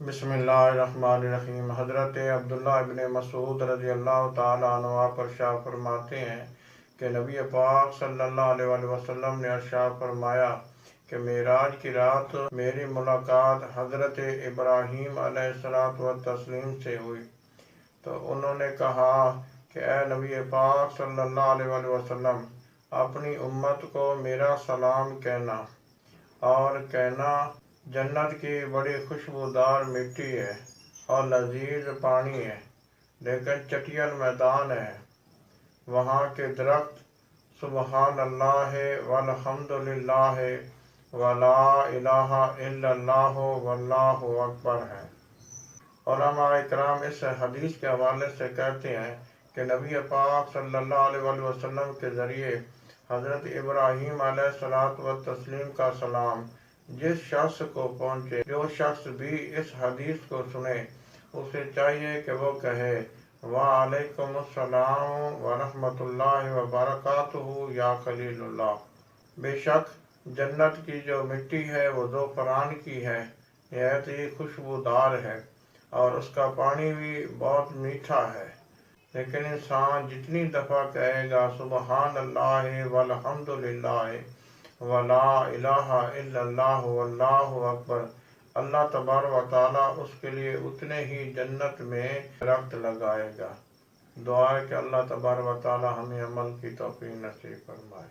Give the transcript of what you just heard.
बिस्मिल्लाहिर्रहमानिर्रहीम। हज़रत अब्दुल्लाह इब्न मसूद रज़ी अल्लाह ताला अन्हु पर शाह फरमाते हैं कि नबी पाक सल्लल्लाहु अलैहि वसल्लम ने अर्शाद फरमाया कि मेराज की रात मेरी मुलाकात हज़रत इब्राहीम अलैहिस्सलातु व तस्लीम से हुई। तो उन्होंने कहा कि ए नबी पाक सल्लल्लाहु अलैहि वसल्लम, अपनी उम्मत को मेरा सलाम कहना और कहना जन्नत की बड़ी खुशबूदार मिट्टी है और लजीज पानी है, लेकिन चटियल मैदान है। वहाँ के दरख्त सुबहान अल्लाह वल्हम्दुलिल्लाह वला इलाहा इल्लल्लाह वल्लाहु अकबर है। उलमा इकराम इस हदीस के हवाले से कहते हैं कि नबी पाक सल्लल्लाहु अलैहि वसल्लम के ज़रिए हज़रत इब्राहीम अलैहिस्सलातु व तस्लीम का सलाम जिस शख्स को पहुँचे, जो शख्स भी इस हदीस को सुने, उसे चाहिए कि वो कहे वालेकुमुस्सलाम व रहमतुल्लाहि व बरकातुहू या खलीलुल्लाह। बेशक जन्नत की जो मिट्टी है वो दो फरान की है, निहायत ही खुशबूदार है और उसका पानी भी बहुत मीठा है। लेकिन इंसान जितनी दफ़ा कहेगा सुबहान अल्लाह वल्हम्दुलिल्लाह वला इलाहा इल्लल्लाह वल्लाहु अकबर, अल्लाह तबारक व तआला उसके लिए उतने ही जन्नत में दरख्त लगाएगा। दुआ है कि अल्लाह तबारक व तआला हमें अमल की तौफीक नसीब फरमाए।